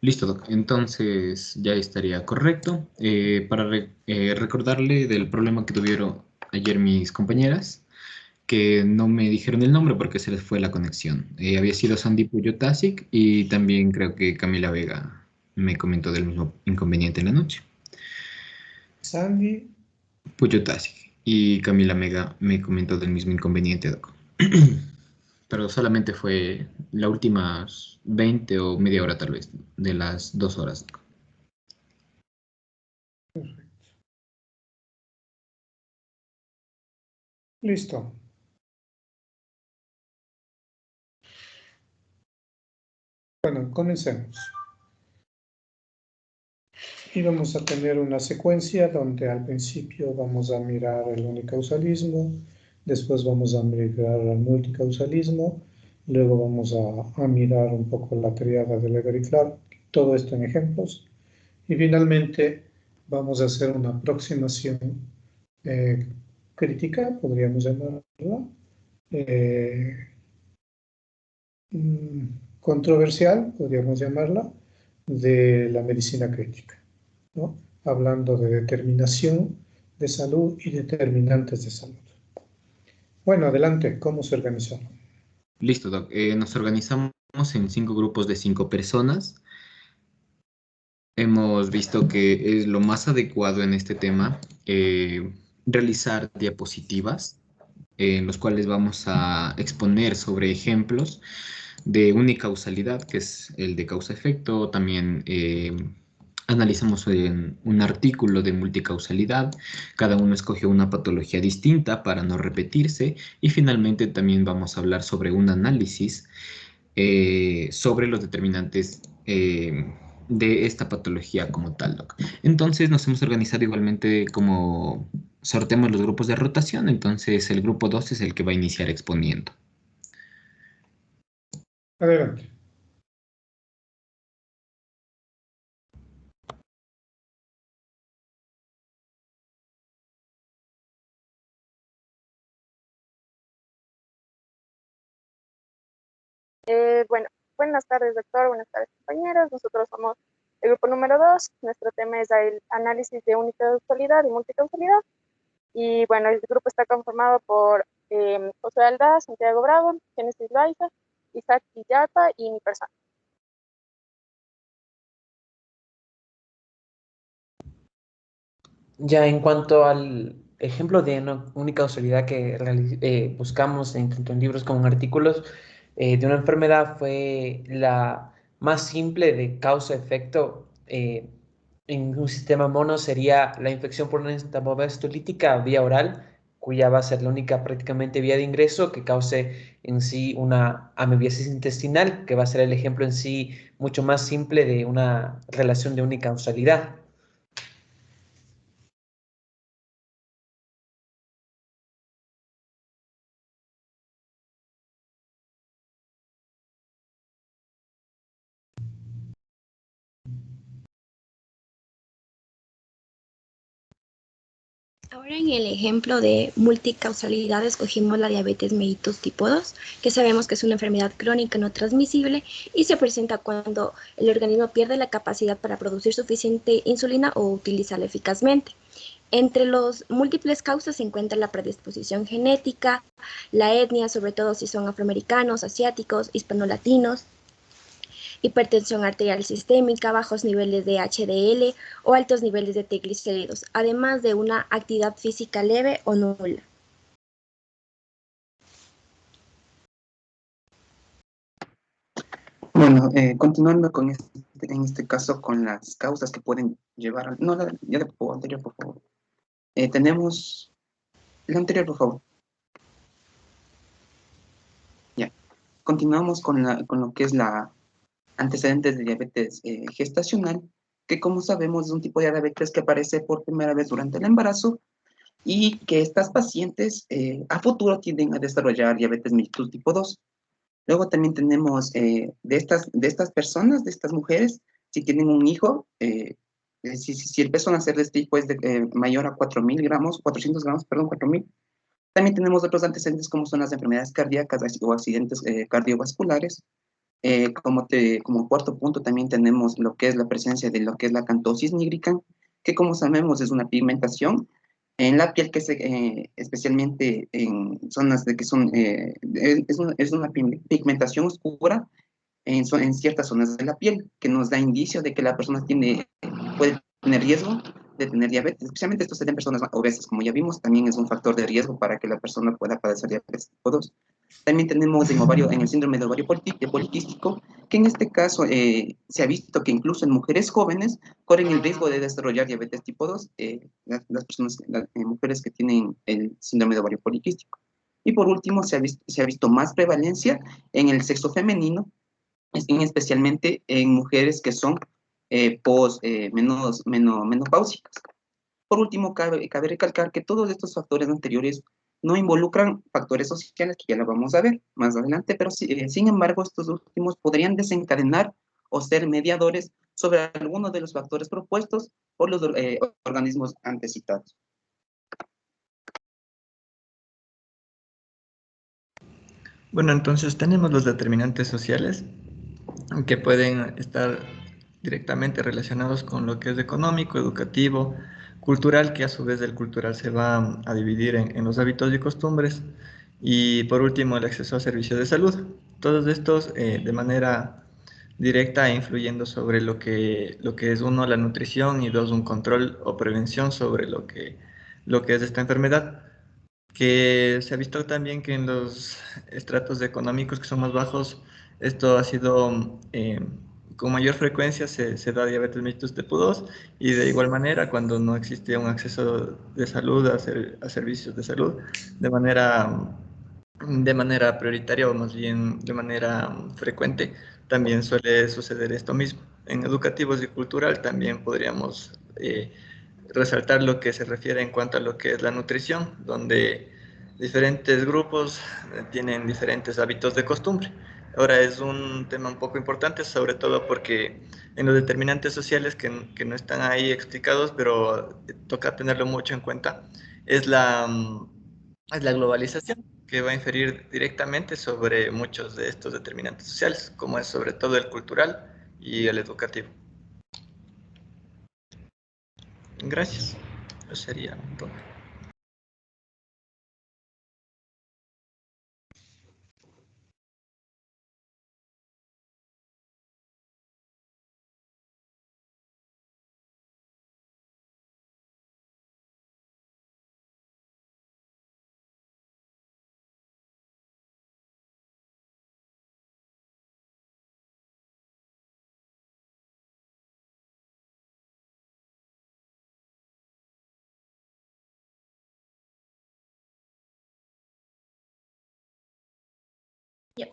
Listo, Doc. Entonces ya estaría correcto. Para recordarle del problema que tuvieron ayer mis compañeras, que no me dijeron el nombre porque se les fue la conexión. Había sido Sandy Puyo Tasic y también creo que Camila Vega me comentó del mismo inconveniente en la noche. Sandy. Puyo Tasic y Camila Vega me comentó del mismo inconveniente, Doc. Pero solamente fue las últimas 20 o media hora tal vez, de las 2 horas, Doc. Perfecto. Listo. Bueno, comencemos. Y vamos a tener una secuencia donde al principio vamos a mirar el unicausalismo, después vamos a mirar al multicausalismo, luego vamos a mirar un poco la triada de Lever y Clark, todo esto en ejemplos, y finalmente vamos a hacer una aproximación eh, crítica, podríamos llamarla, eh, controversial, podríamos llamarla, de la medicina crítica, ¿no? Hablando de determinación de salud y determinantes de salud. Bueno, adelante, ¿cómo se organizaron? Listo, Doc. Nos organizamos en 5 grupos de 5 personas. Hemos visto que es lo más adecuado en este tema realizar diapositivas en los cuales vamos a exponer sobre ejemplos de unicausalidad, que es el de causa-efecto. También analizamos un artículo de multicausalidad. Cada uno escogió una patología distinta para no repetirse. Y finalmente también vamos a hablar sobre un análisis sobre los determinantes de esta patología como tal, Doc. Entonces nos hemos organizado igualmente como sorteamos los grupos de rotación. Entonces el grupo 2 es el que va a iniciar exponiendo. Adelante. Bueno, buenas tardes, doctor, buenas tardes, compañeros. Nosotros somos el grupo número 2. Nuestro tema es el análisis de unicausalidad y multicausalidad. Y bueno, el grupo está conformado por José Aldaz, Santiago Bravo, Génesis Loaiza, Isaac Villapa y mi persona. Ya en cuanto al ejemplo de una única causalidad que buscamos tanto en libros como en artículos de una enfermedad fue la más simple de causa-efecto en un sistema mono sería la infección por una estamobastolítica vía oral, cuya va a ser la única prácticamente vía de ingreso que cause en sí una amebiasis intestinal, que va a ser el ejemplo en sí mucho más simple de una relación de unicausalidad. Ahora en el ejemplo de multicausalidad escogimos la diabetes mellitus tipo 2, que sabemos que es una enfermedad crónica no transmisible y se presenta cuando el organismo pierde la capacidad para producir suficiente insulina o utilizarla eficazmente. Entre los múltiples causas se encuentra la predisposición genética, la etnia, sobre todo si son afroamericanos, asiáticos, hispanolatinos, hipertensión arterial sistémica, bajos niveles de HDL o altos niveles de triglicéridos, además de una actividad física leve o nula. Bueno, continuando con en este caso con las causas que pueden llevar a... No, ya de anterior, por favor. Tenemos la anterior, por favor. Ya. Continuamos con lo que es la antecedentes de diabetes gestacional, que como sabemos es un tipo de diabetes que aparece por primera vez durante el embarazo y que estas pacientes a futuro tienden a desarrollar diabetes mellitus tipo 2. Luego también tenemos de estas personas, de estas mujeres, si tienen un hijo, si el peso a nacer de este hijo es mayor a 4.000 gramos, 400 gramos, perdón, 4.000. También tenemos otros antecedentes como son las enfermedades cardíacas o accidentes cardiovasculares, Como cuarto punto también tenemos lo que es la presencia de lo que es la acanthosis nigricans, que como sabemos es una pigmentación en la piel especialmente en zonas de que son, es una pigmentación oscura en ciertas zonas de la piel, que nos da indicio de que la persona puede tener riesgo de tener diabetes, especialmente esto serían personas obesas, como ya vimos, también es un factor de riesgo para que la persona pueda padecer diabetes tipo 2. También tenemos en el síndrome de ovario poliquístico, que en este caso se ha visto que incluso en mujeres jóvenes corren el riesgo de desarrollar diabetes tipo 2, las mujeres que tienen el síndrome de ovario poliquístico. Y por último, se ha visto más prevalencia en el sexo femenino, especialmente en mujeres que son menopáusicas. Por último, cabe recalcar que todos estos factores anteriores no involucran factores sociales, que ya lo vamos a ver más adelante, pero sin embargo, estos últimos podrían desencadenar o ser mediadores sobre algunos de los factores propuestos por los organismos antes citados. Bueno, entonces tenemos los determinantes sociales que pueden estar directamente relacionados con lo que es económico, educativo, cultural, que a su vez del cultural se va a dividir en los hábitos y costumbres. Y por último, el acceso a servicios de salud. Todos estos de manera directa influyendo sobre lo que es uno, la nutrición, y dos, un control o prevención sobre lo que es esta enfermedad, que se ha visto también que en los estratos económicos que son más bajos, esto ha sido con mayor frecuencia se da diabetes mellitus tipo 2, y de igual manera cuando no existe un acceso de salud a servicios de salud de manera prioritaria, o más bien de manera frecuente, también suele suceder esto mismo. En educativos y cultural también podríamos resaltar lo que se refiere en cuanto a lo que es la nutrición, donde diferentes grupos tienen diferentes hábitos de costumbre. Ahora es un tema un poco importante, sobre todo porque en los determinantes sociales que no están ahí explicados, pero toca tenerlo mucho en cuenta, es la globalización, que va a inferir directamente sobre muchos de estos determinantes sociales, como es sobre todo el cultural y el educativo. Gracias. Eso sería todo.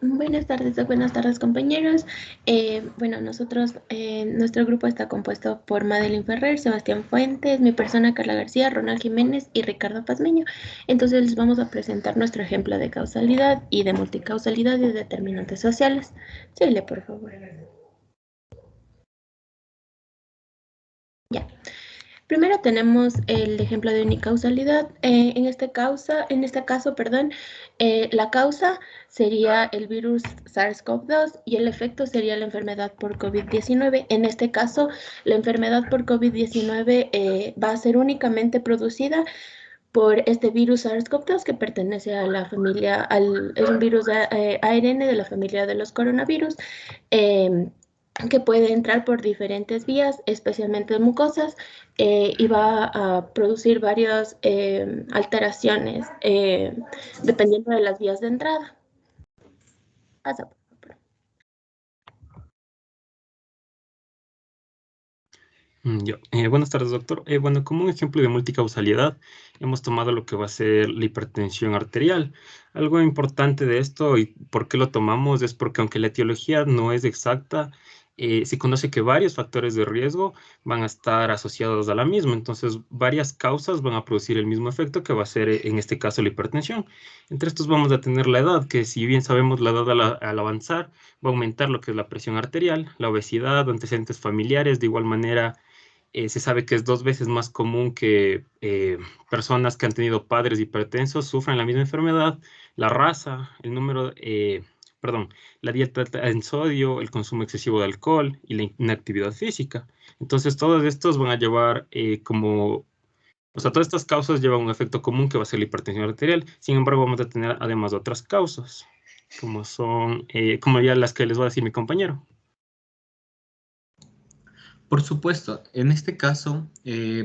Buenas tardes compañeros. Bueno, nuestro grupo está compuesto por Madeline Ferrer, Sebastián Fuentes, mi persona Carla García, Ronald Jiménez y Ricardo Pazmeño. Entonces les vamos a presentar nuestro ejemplo de causalidad y de multicausalidad y determinantes sociales. Síguele, por favor. Ya. Primero tenemos el ejemplo de unicausalidad. En este caso, la causa sería el virus SARS-CoV-2 y el efecto sería la enfermedad por COVID-19. En este caso, la enfermedad por COVID-19 va a ser únicamente producida por este virus SARS-CoV-2, que pertenece a la familia, es un virus ARN de la familia de los coronavirus, que puede entrar por diferentes vías, especialmente mucosas, y va a producir varias alteraciones dependiendo de las vías de entrada. Pasa, por favor. Buenas tardes, doctor. Bueno, como un ejemplo de multicausalidad, hemos tomado lo que va a ser la hipertensión arterial. Algo importante de esto y por qué lo tomamos es porque aunque la etiología no es exacta, se conoce que varios factores de riesgo van a estar asociados a la misma. Entonces, varias causas van a producir el mismo efecto, que va a ser, en este caso, la hipertensión. Entre estos vamos a tener la edad, que si bien sabemos la edad al avanzar, va a aumentar lo que es la presión arterial, la obesidad, antecedentes familiares. De igual manera, se sabe que es 2 veces más común que personas que han tenido padres hipertensos sufran la misma enfermedad, la raza, el número perdón, la dieta alta en sodio, el consumo excesivo de alcohol y la inactividad física. Entonces, todos estos van a llevar o sea, todas estas causas llevan un efecto común que va a ser la hipertensión arterial. Sin embargo, vamos a tener además otras causas, como son, como ya las que les voy a decir mi compañero. Por supuesto, en este caso,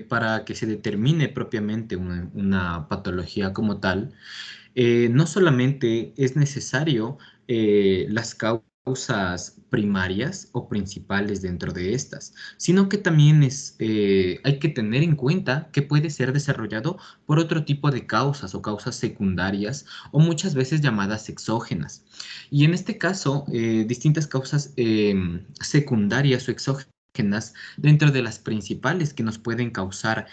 para que se determine propiamente una patología como tal, no solamente es necesario las causas primarias o principales dentro de estas, sino que también hay que tener en cuenta que puede ser desarrollado por otro tipo de causas o causas secundarias o muchas veces llamadas exógenas. Y en este caso, distintas causas secundarias o exógenas dentro de las principales que nos pueden causar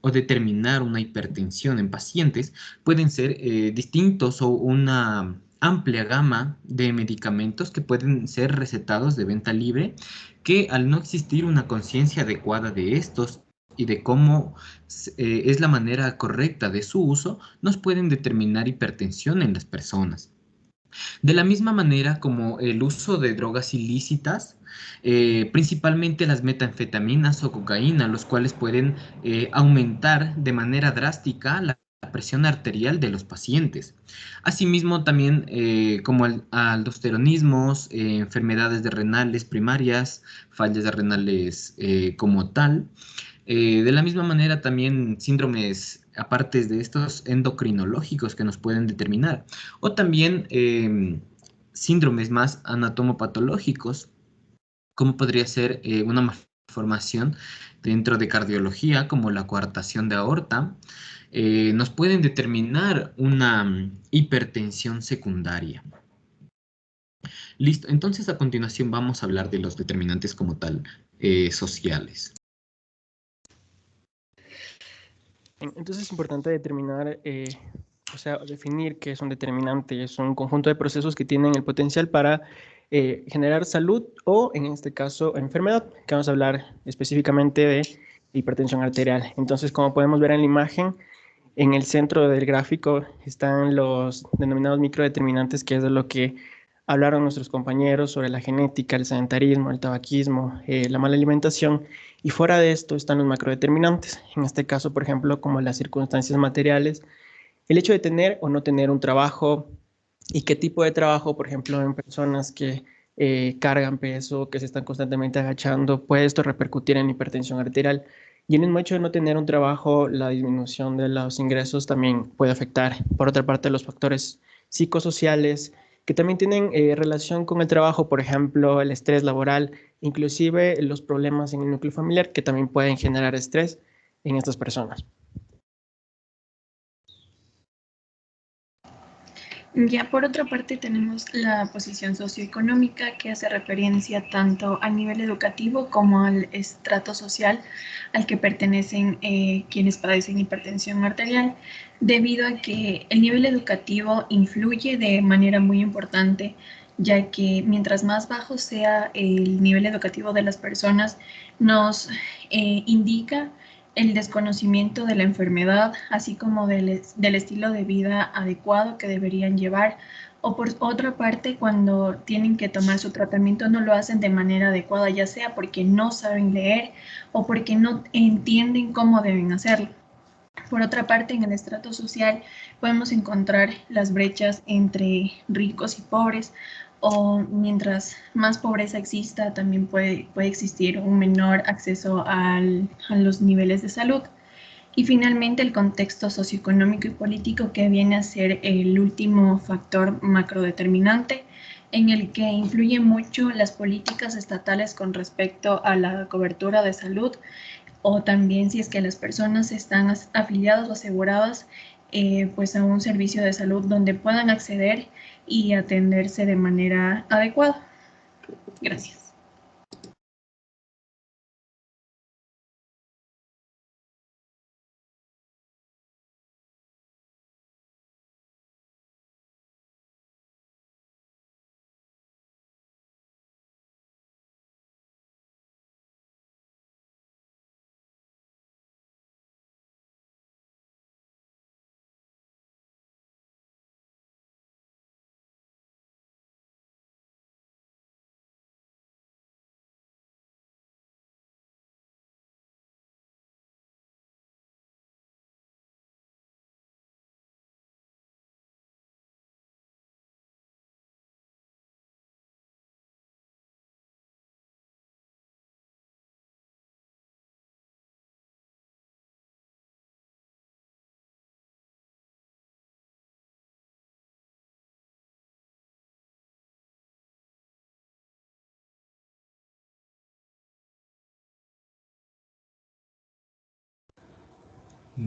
o determinar una hipertensión en pacientes pueden ser distintos o una amplia gama de medicamentos que pueden ser recetados de venta libre, que al no existir una conciencia adecuada de estos y de cómo es la manera correcta de su uso, nos pueden determinar hipertensión en las personas. De la misma manera como el uso de drogas ilícitas, principalmente las metanfetaminas o cocaína, los cuales pueden aumentar de manera drástica la presión arterial de los pacientes. Asimismo, también como aldosteronismos, enfermedades de renales primarias, fallas de renales como tal. De la misma manera, también síndromes, aparte de estos endocrinológicos que nos pueden determinar, o también síndromes más anatomopatológicos, como podría ser una malformación dentro de cardiología, como la coartación de aorta, nos pueden determinar una hipertensión secundaria. Listo, entonces a continuación vamos a hablar de los determinantes como tal sociales. Entonces es importante determinar, o sea, definir qué es un determinante. Es un conjunto de procesos que tienen el potencial para generar salud o, en este caso, enfermedad, que vamos a hablar específicamente de hipertensión arterial. Entonces, como podemos ver en la imagen, en el centro del gráfico están los denominados microdeterminantes, que es de lo que hablaron nuestros compañeros sobre la genética, el sedentarismo, el tabaquismo, la mala alimentación. Y fuera de esto están los macrodeterminantes. En este caso, por ejemplo, como las circunstancias materiales, el hecho de tener o no tener un trabajo y qué tipo de trabajo, por ejemplo, en personas que cargan peso, que se están constantemente agachando, puede esto repercutir en hipertensión arterial. Y el mismo hecho de no tener un trabajo, la disminución de los ingresos también puede afectar. Por otra parte, los factores psicosociales que también tienen relación con el trabajo, por ejemplo, el estrés laboral, inclusive los problemas en el núcleo familiar que también pueden generar estrés en estas personas. Ya por otra parte tenemos la posición socioeconómica que hace referencia tanto al nivel educativo como al estrato social al que pertenecen quienes padecen hipertensión arterial, debido a que el nivel educativo influye de manera muy importante, ya que mientras más bajo sea el nivel educativo de las personas, nos indica el desconocimiento de la enfermedad, así como del estilo de vida adecuado que deberían llevar, o por otra parte, cuando tienen que tomar su tratamiento no lo hacen de manera adecuada, ya sea porque no saben leer o porque no entienden cómo deben hacerlo. Por otra parte, en el estrato social podemos encontrar las brechas entre ricos y pobres, o mientras más pobreza exista, también puede existir un menor acceso a los niveles de salud. Y finalmente, el contexto socioeconómico y político, que viene a ser el último factor macrodeterminante, en el que influyen mucho las políticas estatales con respecto a la cobertura de salud, o también si es que las personas están afiliadas o aseguradas pues a un servicio de salud donde puedan acceder y atenderse de manera adecuada. Gracias.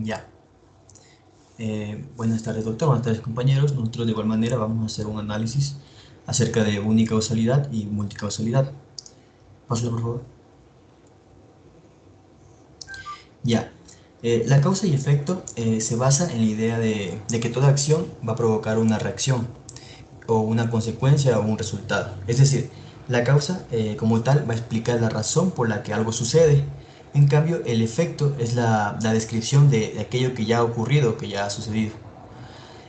Ya. Buenas tardes, doctor. Buenas tardes, compañeros. Nosotros de igual manera vamos a hacer un análisis acerca de unicausalidad y multicausalidad. Pásale, por favor. Ya. La causa y efecto se basa en la idea de que toda acción va a provocar una reacción, o una consecuencia o un resultado. Es decir, la causa como tal va a explicar la razón por la que algo sucede. En cambio, el efecto es la descripción de aquello que ya ha ocurrido, que ya ha sucedido.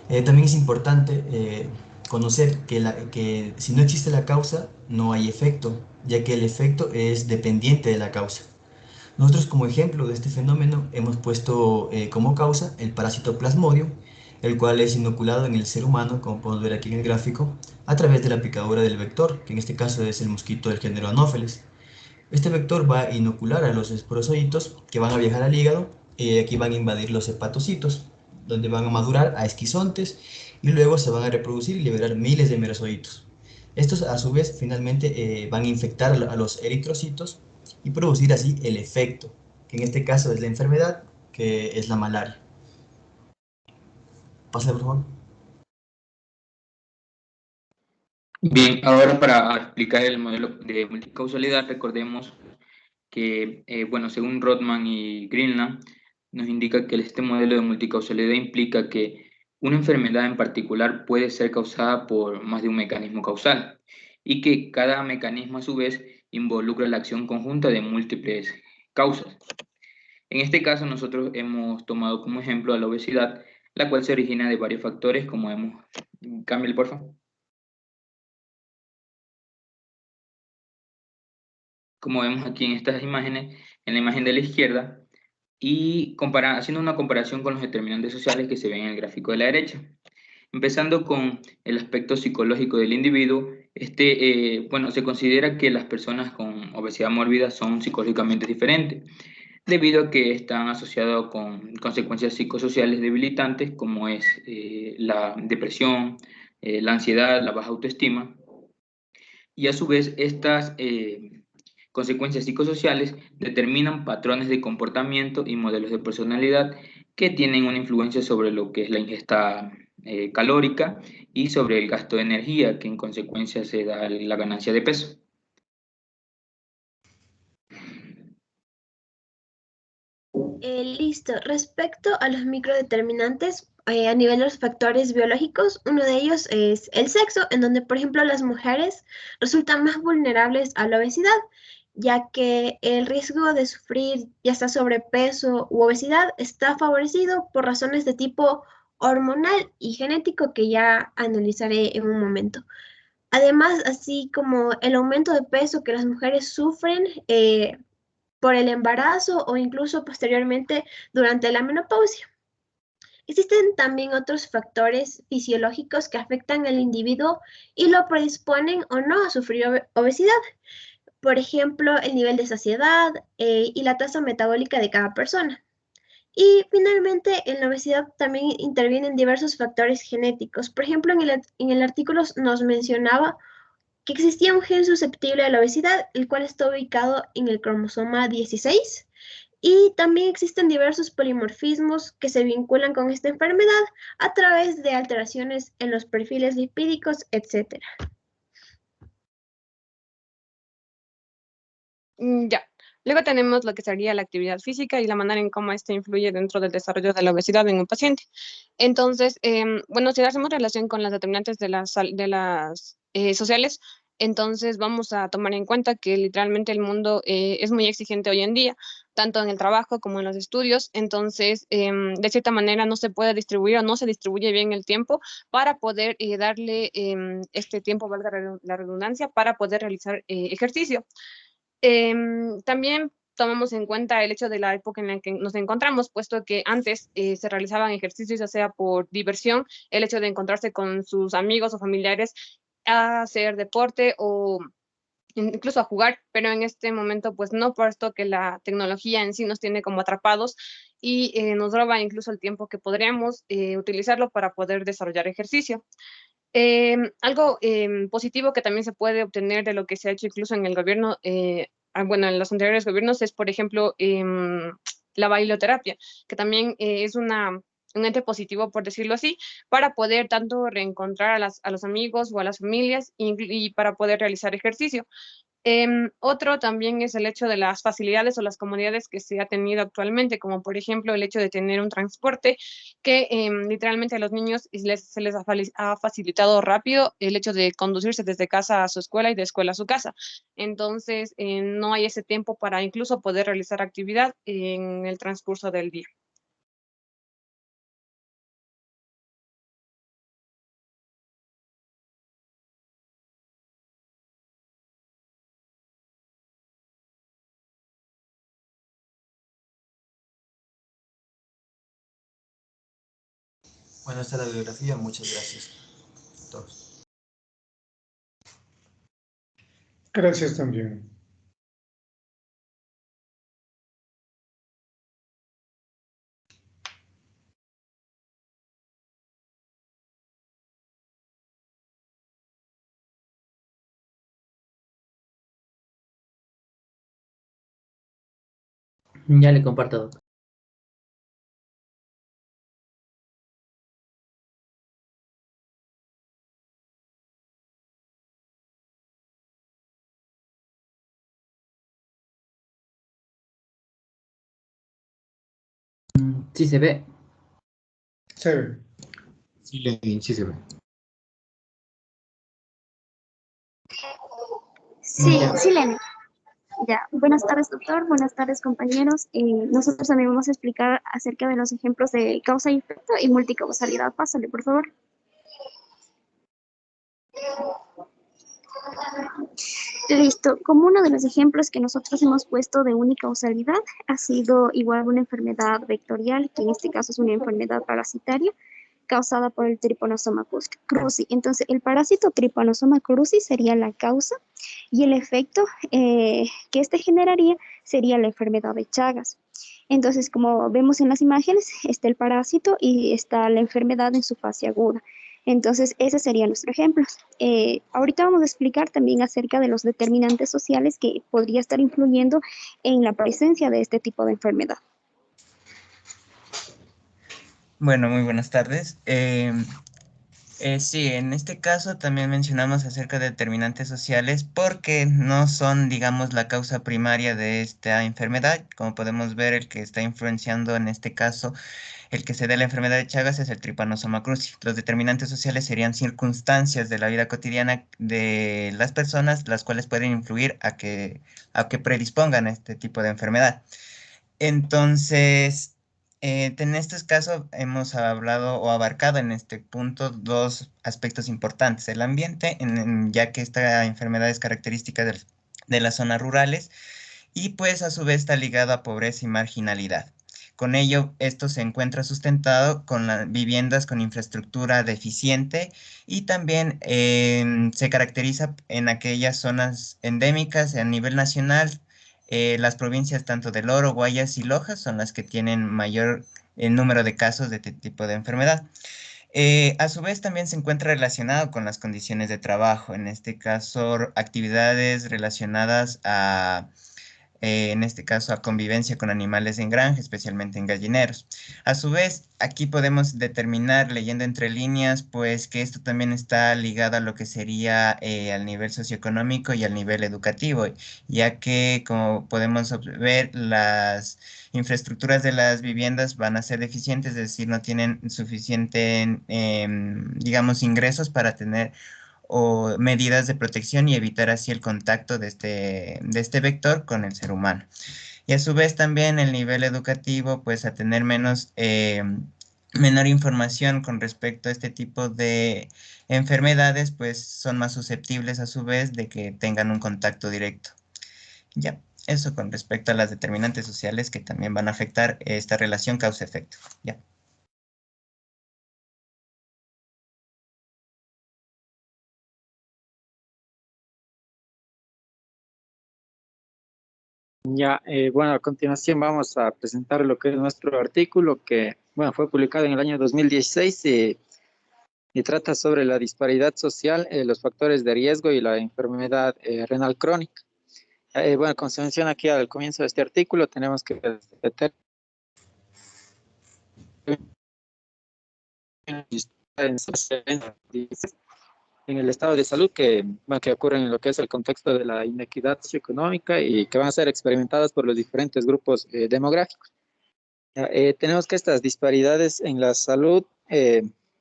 También es importante conocer que si no existe la causa, no hay efecto, ya que el efecto es dependiente de la causa. Nosotros como ejemplo de este fenómeno hemos puesto como causa el parásito Plasmodium, el cual es inoculado en el ser humano, como podemos ver aquí en el gráfico, a través de la picadura del vector, que en este caso es el mosquito del género Anopheles. Este vector va a inocular a los esporocitos que van a viajar al hígado y aquí van a invadir los hepatocitos, donde van a madurar a esquizontes y luego se van a reproducir y liberar miles de merozoitos. Estos a su vez finalmente van a infectar a los eritrocitos y producir así el efecto, que en este caso es la enfermedad, que es la malaria. Pásale, por favor. Bien, ahora para explicar el modelo de multicausalidad, recordemos que, bueno, según Rothman y Greenland, nos indica que este modelo de multicausalidad implica que una enfermedad en particular puede ser causada por más de un mecanismo causal y que cada mecanismo a su vez involucra la acción conjunta de múltiples causas. En este caso nosotros hemos tomado como ejemplo a la obesidad, la cual se origina de varios factores como hemos... Cámbiale, por favor. Como vemos aquí en estas imágenes, en la imagen de la izquierda, y haciendo una comparación con los determinantes sociales que se ven en el gráfico de la derecha. Empezando con el aspecto psicológico del individuo, bueno, se considera que las personas con obesidad mórbida son psicológicamente diferentes, debido a que están asociados con consecuencias psicosociales debilitantes como es la depresión, la ansiedad, la baja autoestima, y a su vez estas consecuencias psicosociales determinan patrones de comportamiento y modelos de personalidad que tienen una influencia sobre lo que es la ingesta calórica y sobre el gasto de energía, que en consecuencia se da la ganancia de peso. Listo. Respecto a los microdeterminantes, a nivel de los factores biológicos, uno de ellos es el sexo, en donde, por ejemplo, las mujeres resultan más vulnerables a la obesidad, ya que el riesgo de sufrir ya sea sobrepeso u obesidad está favorecido por razones de tipo hormonal y genético que ya analizaré en un momento. Además, así como el aumento de peso que las mujeres sufren, por el embarazo o incluso posteriormente durante la menopausia. Existen también otros factores fisiológicos que afectan al individuo y lo predisponen o no a sufrir obesidad. Por ejemplo, el nivel de saciedad y la tasa metabólica de cada persona. Y finalmente, en la obesidad también intervienen diversos factores genéticos. Por ejemplo, en el artículo nos mencionaba que existía un gen susceptible a la obesidad, el cual está ubicado en el cromosoma 16, y también existen diversos polimorfismos que se vinculan con esta enfermedad a través de alteraciones en los perfiles lipídicos, etc. Ya. Luego tenemos lo que sería la actividad física y la manera en cómo esto influye dentro del desarrollo de la obesidad en un paciente. Entonces, bueno, si hacemos relación con las determinantes de las sociales, entonces vamos a tomar en cuenta que literalmente el mundo es muy exigente hoy en día, tanto en el trabajo como en los estudios. Entonces, de cierta manera no se puede distribuir o no se distribuye bien el tiempo para poder darle este tiempo, valga la redundancia, para poder realizar ejercicio. También tomamos en cuenta el hecho de la época en la que nos encontramos, puesto que antes se realizaban ejercicios ya sea por diversión, el hecho de encontrarse con sus amigos o familiares a hacer deporte o incluso a jugar, pero en este momento pues no, puesto que la tecnología en sí nos tiene como atrapados y nos roba incluso el tiempo que podríamos utilizarlo para poder desarrollar ejercicio. Algo positivo que también se puede obtener de lo que se ha hecho incluso en el gobierno, bueno, en los anteriores gobiernos es, por ejemplo, la bailoterapia, que también es un ente positivo, por decirlo así, para poder tanto reencontrar a los amigos o a las familias y para poder realizar ejercicio. Otro también es el hecho de las facilidades o las comodidades que se ha tenido actualmente, como por ejemplo el hecho de tener un transporte que literalmente a los niños se les ha facilitado rápido el hecho de conducirse desde casa a su escuela y de escuela a su casa. Entonces, no hay ese tiempo para incluso poder realizar actividad en el transcurso del día. Bueno, esta es la bibliografía, muchas gracias a todos. Gracias también. Ya le comparto, doctor. Sí se ve. Se ve. Sí, Lenin, sí se ve. Sí, sí, Lene. Ya, buenas tardes, doctor. Buenas tardes, compañeros. Nosotros también vamos a explicar acerca de los ejemplos de causa y efecto y multicausalidad. Pásale, por favor. Listo. Como uno de los ejemplos que nosotros hemos puesto de unicausalidad ha sido igual una enfermedad vectorial, que en este caso es una enfermedad parasitaria, causada por el Trypanosoma cruzi. Entonces, el parásito Trypanosoma cruzi sería la causa y el efecto que este generaría sería la enfermedad de Chagas. Entonces, como vemos en las imágenes, está el parásito y está la enfermedad en su fase aguda. Entonces, ese sería nuestro ejemplo. Ahorita vamos a explicar también acerca de los determinantes sociales que podría estar influyendo en la presencia de este tipo de enfermedad. Bueno, muy buenas tardes. Sí, en este caso también mencionamos acerca de determinantes sociales porque no son, digamos, la causa primaria de esta enfermedad. Como podemos ver, el que está influenciando en este caso, el que se dé la enfermedad de Chagas es el Trypanosoma cruzi. Los determinantes sociales serían circunstancias de la vida cotidiana de las personas, las cuales pueden influir a que predispongan a este tipo de enfermedad. Entonces, en este caso hemos hablado o abarcado en este punto dos aspectos importantes. El ambiente, ya que esta enfermedad es característica de las zonas rurales y pues a su vez está ligado a pobreza y marginalidad. Con ello, esto se encuentra sustentado con las viviendas con infraestructura deficiente y también se caracteriza en aquellas zonas endémicas a nivel nacional. Las provincias tanto del Oro, Guayas y Loja son las que tienen mayor número de casos de este tipo de enfermedad. A su vez también se encuentra relacionado con las condiciones de trabajo, en este caso actividades relacionadas a en este caso a convivencia con animales en granja, especialmente en gallineros. A su vez, aquí podemos determinar, leyendo entre líneas, pues que esto también está ligado a lo que sería al nivel socioeconómico y al nivel educativo, ya que, como podemos ver, las infraestructuras de las viviendas van a ser deficientes, es decir, no tienen suficiente, digamos, ingresos para tener o medidas de protección y evitar así el contacto de este vector con el ser humano. Y a su vez también el nivel educativo, pues a tener menor información con respecto a este tipo de enfermedades, pues son más susceptibles a su vez de que tengan un contacto directo. Ya, eso con respecto a las determinantes sociales que también van a afectar esta relación causa-efecto. Ya. Ya, bueno, a continuación vamos a presentar lo que es nuestro artículo que, bueno, fue publicado en el año 2016 y trata sobre la disparidad social, los factores de riesgo y la enfermedad renal crónica. Bueno, como se menciona aquí al comienzo de este artículo, tenemos que en el estado de salud que ocurren en lo que es el contexto de la inequidad socioeconómica y que van a ser experimentadas por los diferentes grupos demográficos. Tenemos que estas disparidades en la salud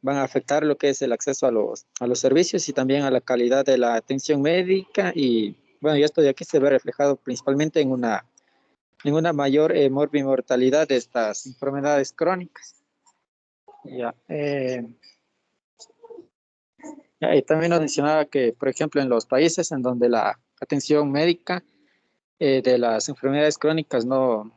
van a afectar lo que es el acceso a los servicios y también a la calidad de la atención médica y bueno, y esto de aquí se ve reflejado principalmente en una mayor morbimortalidad de estas enfermedades crónicas. Y también nos mencionaba que, por ejemplo, en los países en donde la atención médica de las enfermedades crónicas no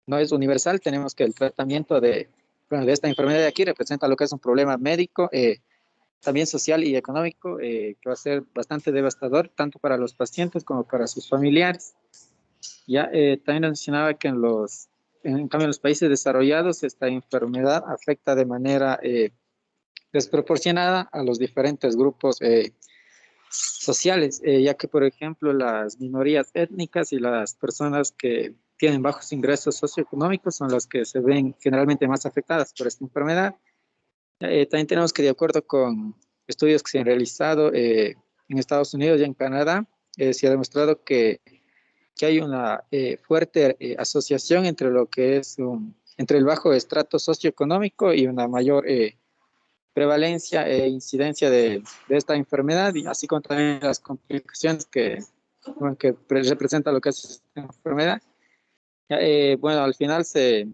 es universal, tenemos que el tratamiento de esta enfermedad de aquí representa lo que es un problema médico, también social y económico, que va a ser bastante devastador, tanto para los pacientes como para sus familiares. También nos mencionaba que en cambio en los países desarrollados esta enfermedad afecta de manera desproporcionada a los diferentes grupos sociales, ya que, por ejemplo, las minorías étnicas y las personas que tienen bajos ingresos socioeconómicos son las que se ven generalmente más afectadas por esta enfermedad. También tenemos que, de acuerdo con estudios que se han realizado en Estados Unidos y en Canadá, se ha demostrado que hay una fuerte asociación entre lo que es entre el bajo estrato socioeconómico y una mayor prevalencia e incidencia de esta enfermedad, y así como también las complicaciones que representa lo que es esta enfermedad. Bueno, al final se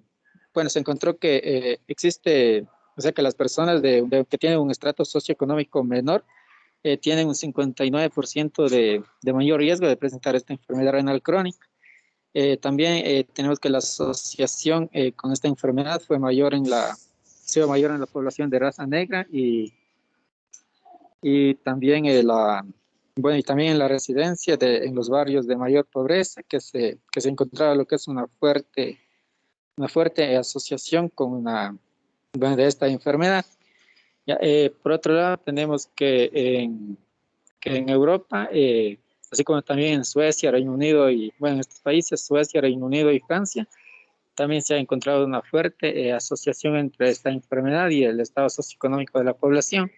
encontró que existe, o sea, que las personas que tienen un estrato socioeconómico menor tienen un 59% de mayor riesgo de presentar esta enfermedad renal crónica. También tenemos que la asociación con esta enfermedad fue mayor en la población de raza negra y también también en la residencia en los barrios de mayor pobreza, que se encontraba lo que es una fuerte asociación de esta enfermedad. Por otro lado, tenemos que en Europa, así como también en Suecia, Reino Unido y, en estos países, Suecia, Reino Unido y Francia, también se ha encontrado una fuerte asociación entre esta enfermedad y el estado socioeconómico de la población.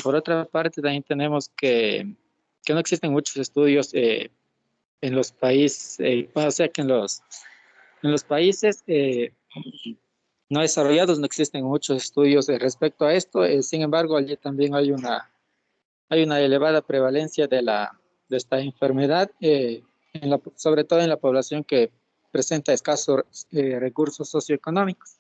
Por otra parte, también tenemos que no existen muchos estudios en los países, o sea que en los países no desarrollados no existen muchos estudios respecto a esto. Sin embargo, allí también hay una elevada prevalencia de esta enfermedad, sobre todo en la población que presenta escasos recursos socioeconómicos.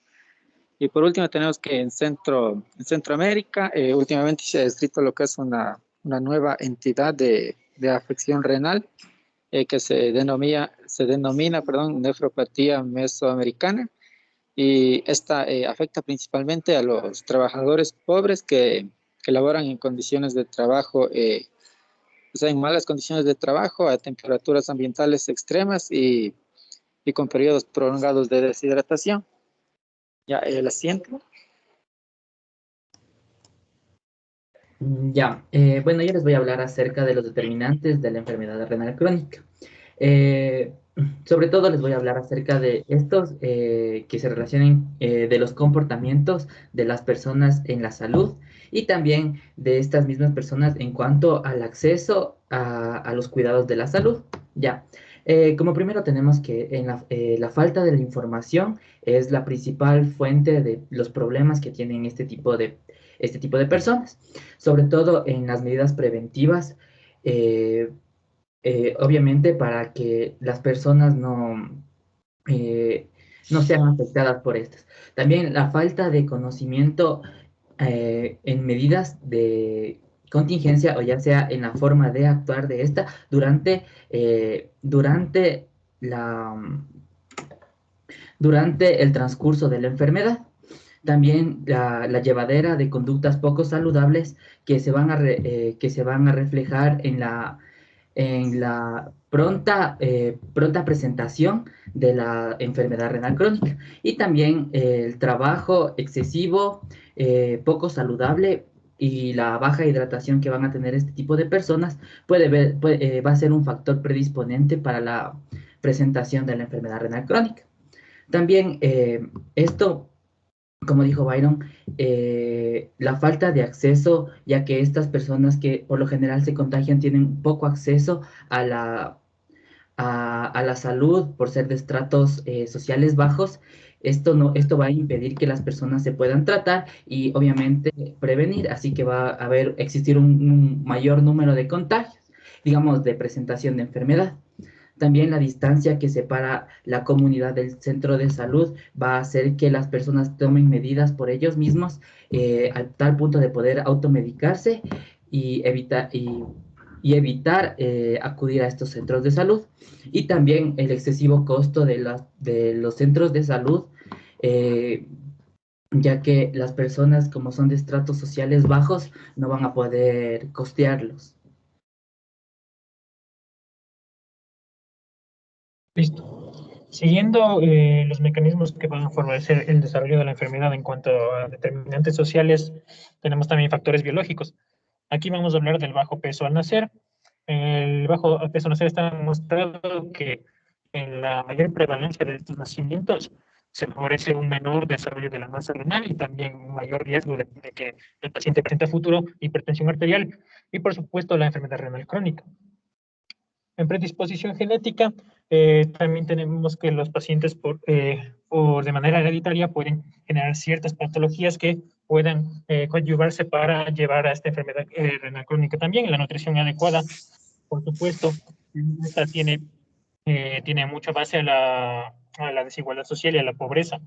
Y por último tenemos que en Centroamérica últimamente se ha descrito lo que es una nueva entidad de afección renal que se denomina nefropatía mesoamericana, y esta afecta principalmente a los trabajadores pobres que laboran en condiciones de trabajo, en malas condiciones de trabajo, a temperaturas ambientales extremas y con periodos prolongados de deshidratación. El asiento. Bueno, yo les voy a hablar acerca de los determinantes de la enfermedad renal crónica. Sobre todo les voy a hablar acerca de estos que se relacionen de los comportamientos de las personas en la salud y también de estas mismas personas en cuanto al acceso a los cuidados de la salud. Como primero tenemos que la falta de la información es la principal fuente de los problemas que tienen este tipo de personas, sobre todo en las medidas preventivas, obviamente para que las personas no sean afectadas por estas. También la falta de conocimiento en medidas de contingencia, o ya sea en la forma de actuar de esta durante el transcurso de la enfermedad. También la llevadera de conductas poco saludables que se van a reflejar en la pronta presentación de la enfermedad renal crónica, y también el trabajo excesivo, poco saludable y la baja hidratación que van a tener este tipo de personas va a ser un factor predisponente para la presentación de la enfermedad renal crónica. También esto, como dijo Byron, la falta de acceso, ya que estas personas que por lo general se contagian tienen poco acceso a la salud por ser de estratos sociales bajos. Esto va a impedir que las personas se puedan tratar y obviamente prevenir, así que va a existir un mayor número de contagios, digamos, de presentación de enfermedad. También la distancia que separa la comunidad del centro de salud va a hacer que las personas tomen medidas por ellos mismos a tal punto de poder automedicarse y evitar acudir a estos centros de salud. Y también el excesivo costo de los centros de salud, ya que las personas, como son de estratos sociales bajos, no van a poder costearlos. Listo. Siguiendo los mecanismos que van a favorecer el desarrollo de la enfermedad en cuanto a determinantes sociales, tenemos también factores biológicos. Aquí vamos a hablar del bajo peso al nacer. El bajo peso al nacer está demostrado que en la mayor prevalencia de estos nacimientos se favorece un menor desarrollo de la masa renal y también un mayor riesgo de que el paciente presente a futuro hipertensión arterial y, por supuesto, la enfermedad renal crónica. En predisposición genética, también tenemos que los pacientes de manera hereditaria pueden generar ciertas patologías que puedan coadyuvarse para llevar a esta enfermedad renal crónica. También la nutrición adecuada, por supuesto, esta tiene mucha base a la desigualdad social y a la pobreza,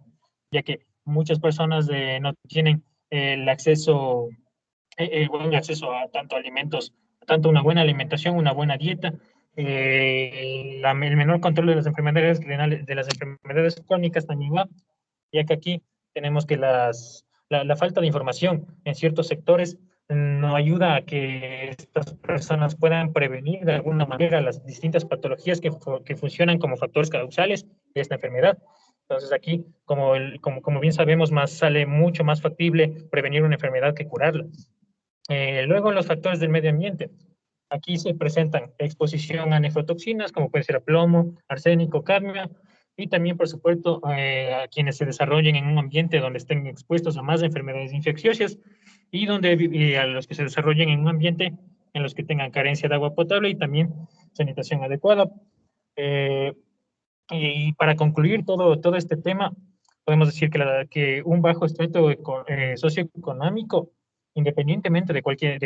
ya que muchas personas no tienen el buen acceso a tanto alimentos, tanto una buena alimentación, una buena dieta, el menor control de las enfermedades renales, de las enfermedades crónicas también va, ya que aquí tenemos que la falta de información en ciertos sectores no ayuda a que estas personas puedan prevenir de alguna manera las distintas patologías que funcionan como factores causales de esta enfermedad. Entonces aquí, como bien sabemos, sale mucho más factible prevenir una enfermedad que curarla. Luego los factores del medio ambiente. Aquí se presentan exposición a nefrotoxinas, como puede ser a plomo, arsénico, cadmio, y también, por supuesto, a quienes se desarrollen en un ambiente donde estén expuestos a más enfermedades infecciosas y a los que se desarrollen en un ambiente en los que tengan carencia de agua potable y también sanitación adecuada. Y para concluir todo este tema, podemos decir que un bajo estrato socioeconómico, independientemente de cualquier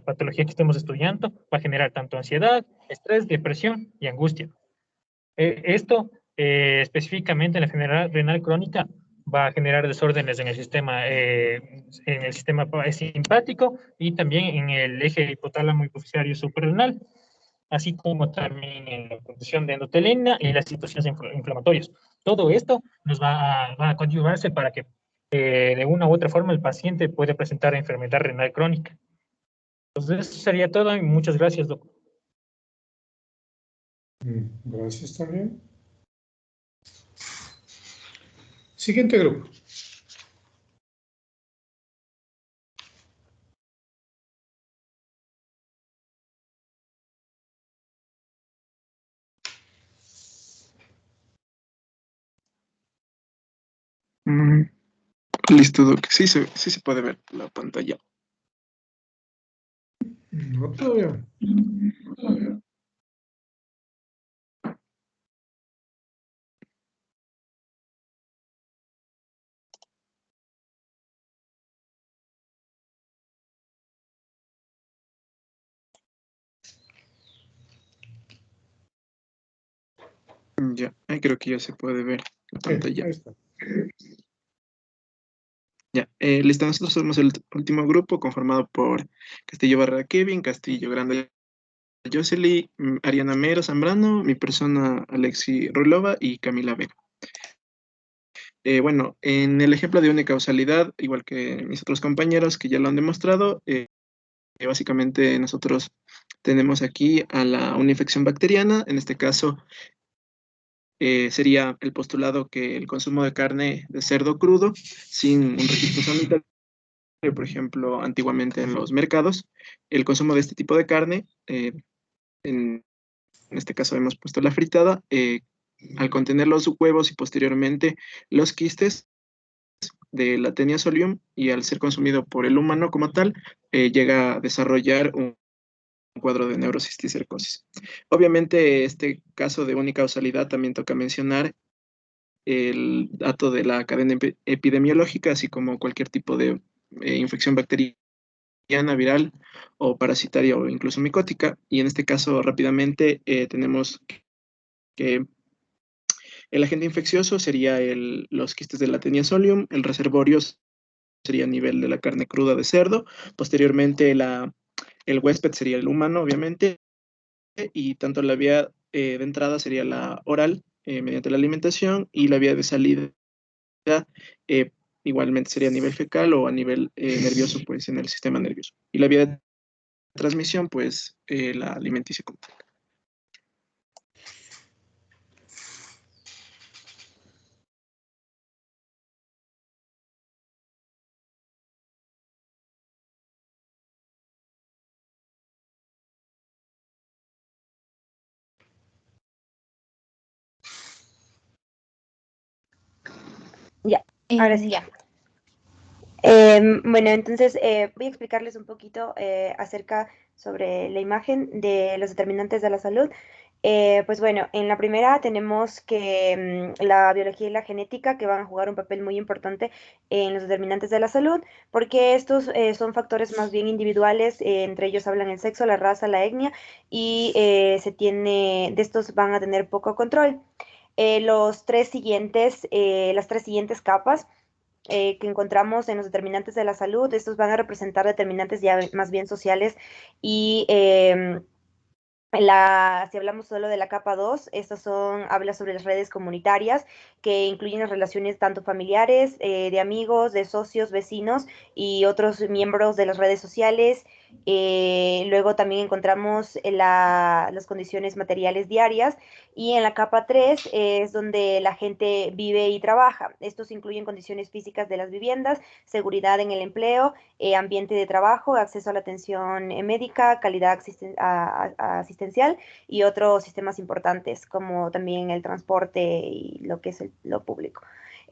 patología que estemos estudiando, va a generar tanto ansiedad, estrés, depresión y angustia. Esto, específicamente en la enfermedad renal crónica, va a generar desórdenes en el sistema simpático y también en el eje hipotálamo hipofisario suprarrenal, así como también en la producción de endotelina y las situaciones inflamatorias. Todo esto nos va a coadyuvarse para que de una u otra forma el paciente puede presentar enfermedad renal crónica. Entonces, eso sería todo y muchas gracias, doctor. Gracias también. Siguiente grupo. Listo, Doc. Sí se puede ver la pantalla. No, todavía. Ya, ahí creo que ya se puede ver la pantalla. Ahí está. Ya, listo. Nosotros somos el último grupo conformado por Castillo Barra Kevin, Castillo Grande Yoseli, Ariana Mero Zambrano, mi persona Alexi Rulova y Camila Vega. Bueno, en el ejemplo de unicausalidad, igual que mis otros compañeros que ya lo han demostrado, básicamente nosotros tenemos aquí a una infección bacteriana. En este caso sería el postulado que el consumo de carne de cerdo crudo sin un registro sanitario, por ejemplo, antiguamente en los mercados, el consumo de este tipo de carne, en este caso hemos puesto la fritada, al contener los huevos y posteriormente los quistes de la Taenia solium, y al ser consumido por el humano como tal, llega a desarrollar un cuadro de neurocisticercosis. Obviamente, este caso de unicausalidad también toca mencionar el dato de la cadena epidemiológica, así como cualquier tipo de infección bacteriana, viral o parasitaria o incluso micótica. Y en este caso, rápidamente, tenemos que el agente infeccioso sería los quistes de la Taenia solium, el reservorio sería a nivel de la carne cruda de cerdo, posteriormente el huésped sería el humano, obviamente, y tanto la vía de entrada sería la oral, mediante la alimentación, y la vía de salida eh, igualmente sería a nivel fecal o a nivel nervioso, pues en el sistema nervioso. Y la vía de transmisión, pues la alimenticia como tal. Ya, ahora sí. Ya. Bueno, entonces voy a explicarles un poquito acerca sobre la imagen de los determinantes de la salud. Pues bueno, en la primera tenemos que la biología y la genética que van a jugar un papel muy importante en los determinantes de la salud, porque estos son factores más bien individuales, entre ellos hablan el sexo, la raza, la etnia, y de estos van a tener poco control. Las tres siguientes capas que encontramos en los determinantes de la salud, estos van a representar determinantes ya más bien sociales y si hablamos solo de la capa 2, habla sobre las redes comunitarias que incluyen las relaciones tanto familiares, de amigos, de socios, vecinos y otros miembros de las redes sociales. Luego también encontramos las condiciones materiales diarias, y en la capa 3 es donde la gente vive y trabaja. Estos incluyen condiciones físicas de las viviendas, seguridad en el empleo, ambiente de trabajo, acceso a la atención médica, calidad asistencial y otros sistemas importantes como también el transporte y lo que es lo público.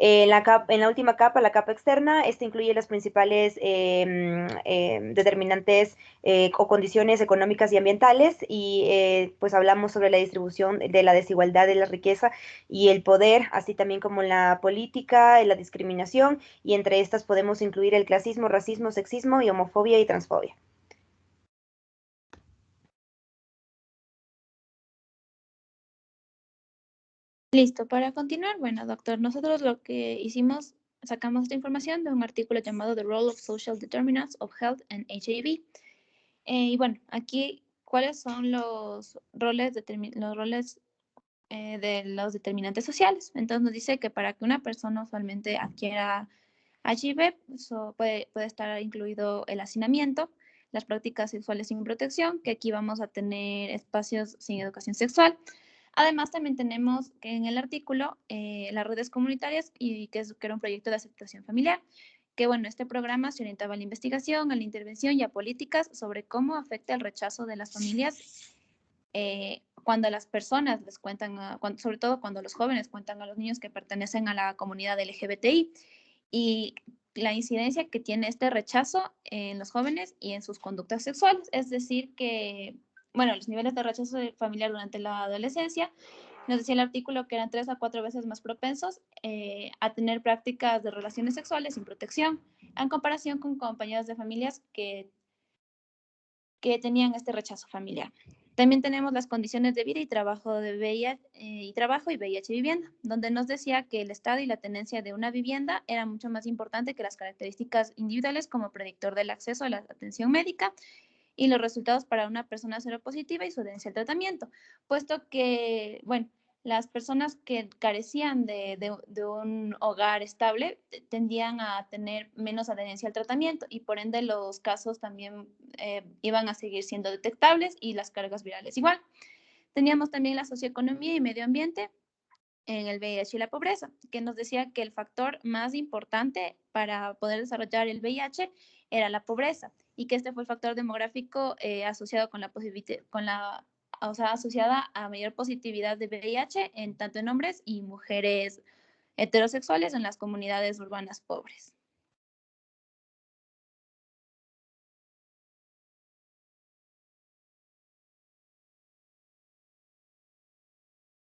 En la última capa, la capa externa, esta incluye los principales determinantes o condiciones económicas y ambientales, y pues hablamos sobre la distribución de la desigualdad de la riqueza y el poder, así también como la política, la discriminación, y entre estas podemos incluir el clasismo, racismo, sexismo y homofobia y transfobia. Listo, para continuar, bueno, doctor, nosotros lo que hicimos, sacamos esta información de un artículo llamado The Role of Social Determinants of Health and HIV. Y bueno, aquí, ¿cuáles son los roles de los determinantes sociales? Entonces nos dice que para que una persona usualmente adquiera HIV, puede estar incluido el hacinamiento, las prácticas sexuales sin protección, que aquí vamos a tener espacios sin educación sexual. Además, también tenemos que en el artículo las redes comunitarias, y que era un proyecto de aceptación familiar, que bueno, este programa se orientaba a la investigación, a la intervención y a políticas sobre cómo afecta el rechazo de las familias cuando las personas les cuentan, sobre todo cuando los jóvenes cuentan a los niños que pertenecen a la comunidad LGBTI, y la incidencia que tiene este rechazo en los jóvenes y en sus conductas sexuales. Es decir, que bueno, los niveles de rechazo familiar durante la adolescencia, nos decía el artículo que eran 3 a 4 veces más propensos a tener prácticas de relaciones sexuales sin protección, en comparación con compañeros de familias que tenían este rechazo familiar. También tenemos las condiciones de vida y trabajo de VIH, y VIH vivienda, donde nos decía que el estado y la tenencia de una vivienda era mucho más importante que las características individuales como predictor del acceso a la atención médica y los resultados para una persona seropositiva y su adherencia al tratamiento, puesto que, bueno, las personas que carecían de un hogar estable tendían a tener menos adherencia al tratamiento, y por ende los casos también iban a seguir siendo detectables, y las cargas virales igual. Teníamos también la socioeconomía y medio ambiente en el VIH y la pobreza, que nos decía que el factor más importante para poder desarrollar el VIH era la pobreza, y que este fue el factor demográfico asociado con la o sea, asociada a mayor positividad de VIH en tanto en hombres y mujeres heterosexuales en las comunidades urbanas pobres.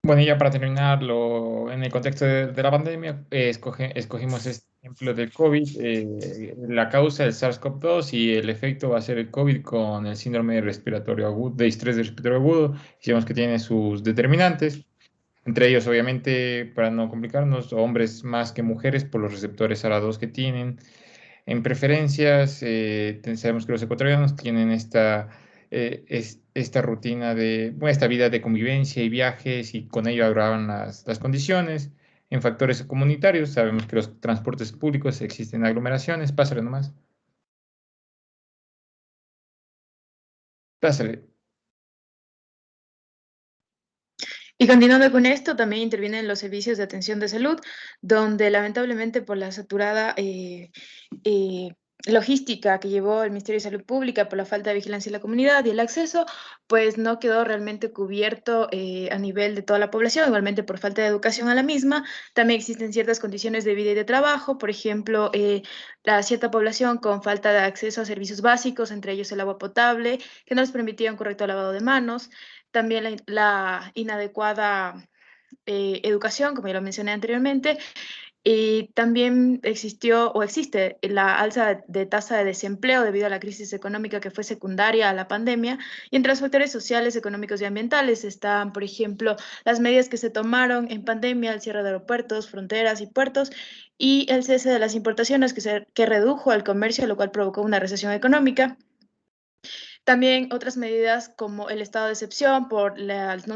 Bueno, y ya para terminarlo, en el contexto de la pandemia, escogimos este ejemplo del COVID, la causa del SARS-CoV-2 y el efecto va a ser el COVID con el síndrome respiratorio agudo, de estrés respiratorio agudo. Hicimos que tiene sus determinantes, entre ellos, obviamente, para no complicarnos, hombres más que mujeres por los receptores ARA2 que tienen. En preferencias, sabemos que los ecuatorianos tienen esta rutina bueno, esta vida de convivencia y viajes y con ello agravan las condiciones. En factores comunitarios, sabemos que los transportes públicos existen aglomeraciones. Pásale nomás. Pásale. Y continuando con esto, también intervienen los servicios de atención de salud, donde lamentablemente por la saturada logística que llevó el Ministerio de Salud Pública por la falta de vigilancia en la comunidad y el acceso, pues no quedó realmente cubierto a nivel de toda la población, igualmente por falta de educación a la misma. También existen ciertas condiciones de vida y de trabajo, por ejemplo, la cierta población con falta de acceso a servicios básicos, entre ellos el agua potable, que no les permitía un correcto lavado de manos. También la inadecuada educación, como ya lo mencioné anteriormente, y también existió o existe la alza de tasa de desempleo debido a la crisis económica que fue secundaria a la pandemia. Y entre los factores sociales, económicos y ambientales están, por ejemplo, las medidas que se tomaron en pandemia, el cierre de aeropuertos, fronteras y puertos, y el cese de las importaciones que redujo el comercio, lo cual provocó una recesión económica. También otras medidas como el estado de excepción por las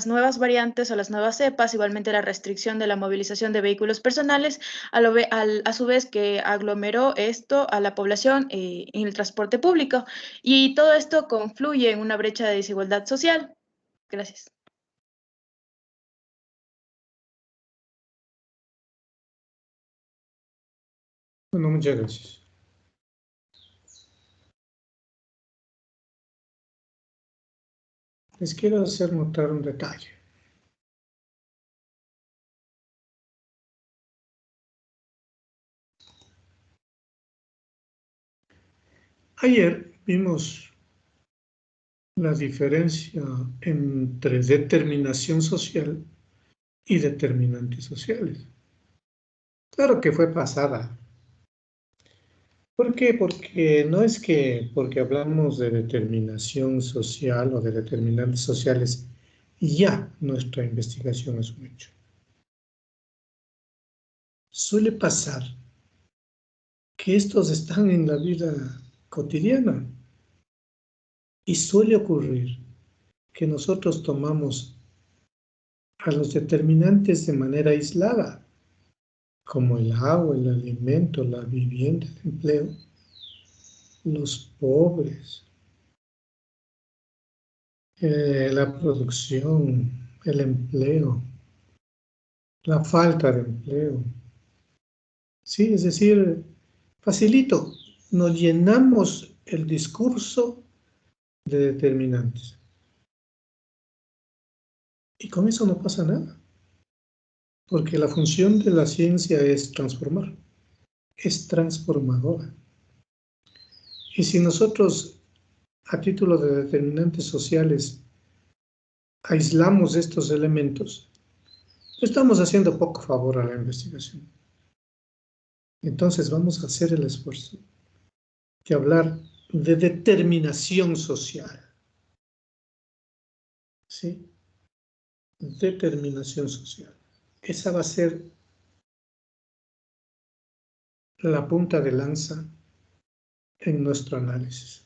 nuevas variantes o las nuevas cepas, igualmente la restricción de la movilización de vehículos personales, a su vez que aglomeró esto a la población en el transporte público. Y todo esto confluye en una brecha de desigualdad social. Gracias. Bueno, muchas gracias. Les quiero hacer notar un detalle. Ayer vimos la diferencia entre determinación social y determinantes sociales. Claro que fue pasada. ¿Por qué? Porque no es que porque hablamos de determinación social o de determinantes sociales, ya nuestra investigación es un hecho. Suele pasar que estos están en la vida cotidiana y suele ocurrir que nosotros tomamos a los determinantes de manera aislada, como el agua, el alimento, la vivienda, el empleo, los pobres, la producción, el empleo, la falta de empleo. Sí, es decir, facilito, nos llenamos el discurso de determinantes. Y con eso no pasa nada, porque la función de la ciencia es transformar, es transformadora. Y si nosotros, a título de determinantes sociales, aislamos estos elementos, estamos haciendo poco favor a la investigación. Entonces vamos a hacer el esfuerzo de hablar de determinación social. ¿Sí? Determinación social. Esa va a ser la punta de lanza en nuestro análisis.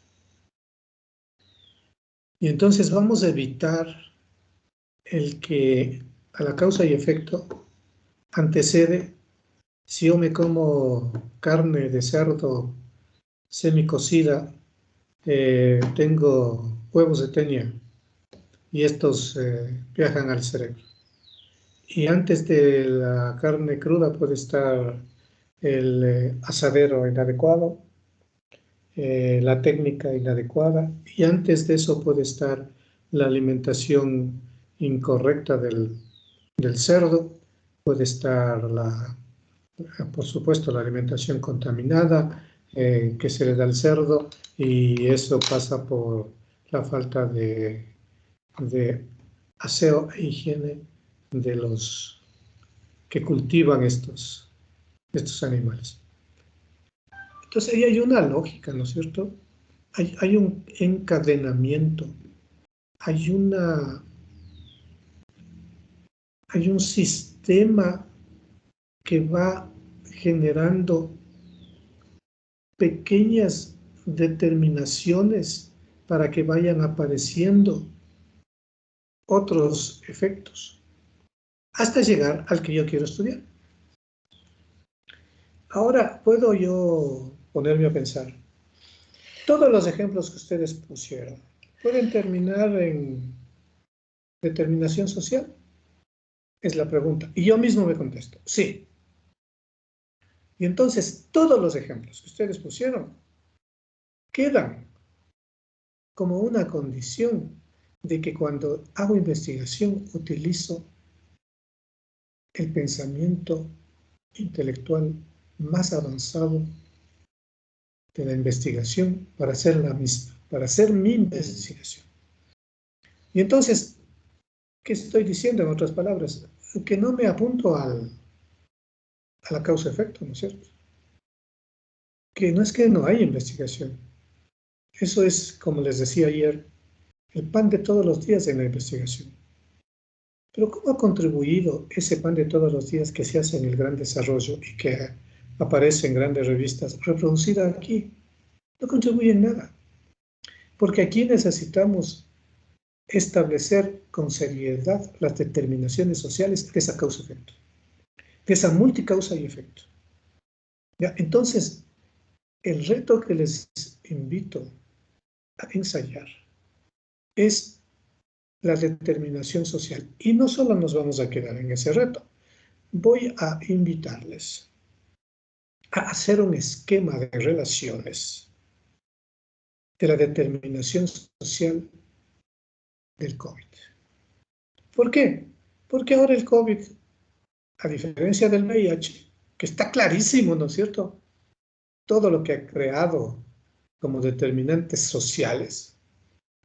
Y entonces vamos a evitar el que a la causa y efecto antecede si yo me como carne de cerdo semicocida, tengo huevos de tenia y estos viajan al cerebro. Y antes de la carne cruda puede estar el asadero inadecuado, la técnica inadecuada, y antes de eso puede estar la alimentación incorrecta del cerdo, puede estar, por supuesto, la alimentación contaminada que se le da al cerdo, y eso pasa por la falta de aseo e higiene de los que cultivan estos animales. Entonces ahí hay una lógica, ¿no es cierto? Hay un encadenamiento, hay un sistema que va generando pequeñas determinaciones para que vayan apareciendo otros efectos, hasta llegar al que yo quiero estudiar. Ahora, puedo yo ponerme a pensar, todos los ejemplos que ustedes pusieron, ¿pueden terminar en determinación social? Es la pregunta. Y yo mismo me contesto, sí. Y entonces, todos los ejemplos que ustedes pusieron quedan como una condición de que cuando hago investigación utilizo el pensamiento intelectual más avanzado de la investigación para hacer la misma, para hacer mi investigación. Y entonces, ¿qué estoy diciendo en otras palabras? Que no me apunto a la causa-efecto, ¿no es cierto? Que no es que no haya investigación. Eso es, como les decía ayer, el pan de todos los días en la investigación. Pero ¿cómo ha contribuido ese pan de todos los días que se hace en el gran desarrollo y que aparece en grandes revistas, reproducida aquí? No contribuye en nada. Porque aquí necesitamos establecer con seriedad las determinaciones sociales de esa causa-efecto, de esa multicausa y efecto. ¿Ya? Entonces, el reto que les invito a ensayar es la determinación social. Y no solo nos vamos a quedar en ese reto. Voy a invitarles a hacer un esquema de relaciones de la determinación social del COVID. ¿Por qué? Porque ahora el COVID, a diferencia del VIH, que está clarísimo, ¿no es cierto? Todo lo que ha creado como determinantes sociales,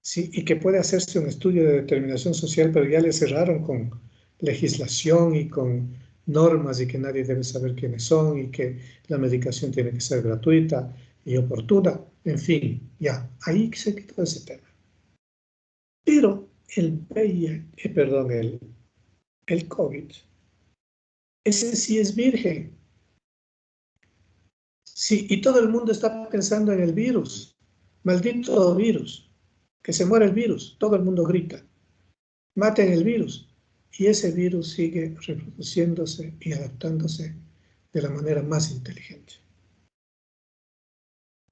¿sí? Y que puede hacerse un estudio de determinación social, pero ya le cerraron con legislación y con normas y que nadie debe saber quiénes son y que la medicación tiene que ser gratuita y oportuna. En fin, ya, ahí se quitó ese tema. Pero el COVID, ese sí es virgen. Sí, y todo el mundo está pensando en el virus. Maldito virus. Que se muera el virus. Todo el mundo grita. Maten el virus. Y ese virus sigue reproduciéndose y adaptándose de la manera más inteligente.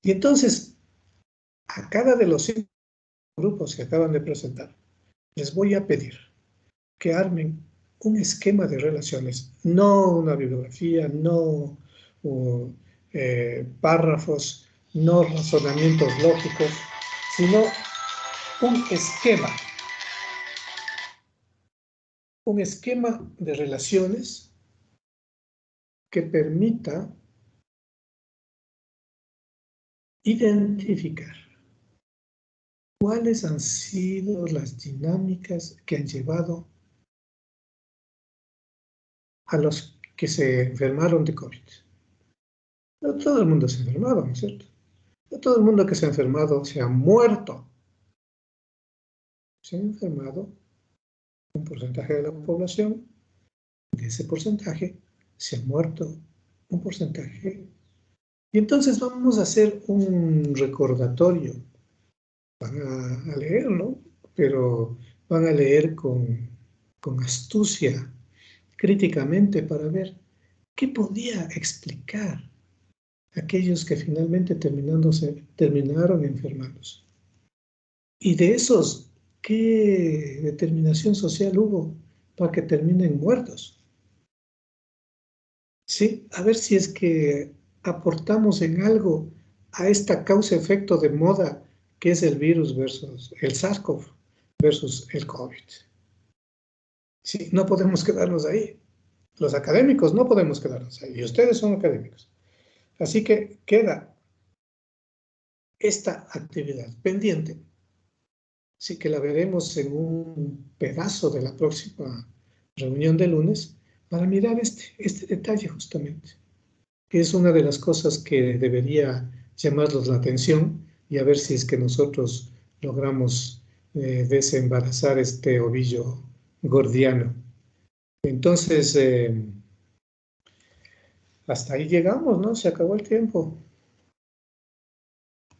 Y entonces, a cada de los 5 grupos que acaban de presentar, les voy a pedir que armen un esquema de relaciones, no una bibliografía, no párrafos, no razonamientos lógicos, sino un esquema de relaciones que permita identificar cuáles han sido las dinámicas que han llevado a los que se enfermaron de COVID. No todo el mundo se ha enfermado, ¿no es cierto? No todo el mundo que se ha enfermado se ha muerto. Se ha enfermado un porcentaje de la población. De ese porcentaje se ha muerto un porcentaje. Y entonces vamos a hacer un recordatorio. Van a leer, ¿no? Pero van a leer con astucia, críticamente, para ver qué podía explicar aquellos que finalmente terminaron enfermándose. Y de esos, ¿qué determinación social hubo para que terminen muertos? Sí, a ver si es que aportamos en algo a esta causa-efecto de moda que es el virus versus el SARS-CoV versus el COVID. Sí, no podemos quedarnos ahí. Los académicos no podemos quedarnos ahí, y ustedes son académicos. Así que queda esta actividad pendiente. Así que la veremos en un pedazo de la próxima reunión de lunes para mirar este detalle justamente, que es una de las cosas que debería llamarnos la atención y a ver si es que nosotros logramos desembarazar este ovillo gordiano. Entonces, hasta ahí llegamos, ¿no? Se acabó el tiempo.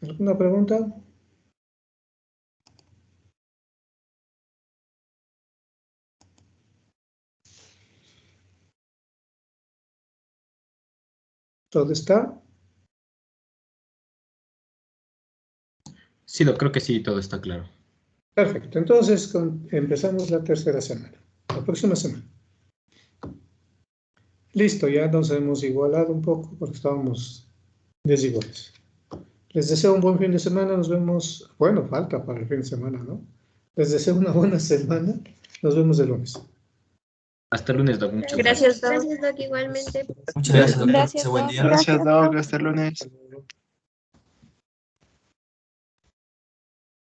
¿Alguna pregunta? ¿Todo está? Sí, creo que sí, todo está claro. Perfecto. Entonces, empezamos la tercera semana, la próxima semana. Listo, ya nos hemos igualado un poco porque estábamos desiguales. Les deseo un buen fin de semana, nos vemos, bueno, falta para el fin de semana, ¿no? Les deseo una buena semana, nos vemos el lunes. Hasta el lunes, Doc. Muchas Gracias, Doc. Gracias, Doc, igualmente. Muchas gracias, doctor. Gracias, Buen Doc. día. Gracias, Doc. Hasta el lunes.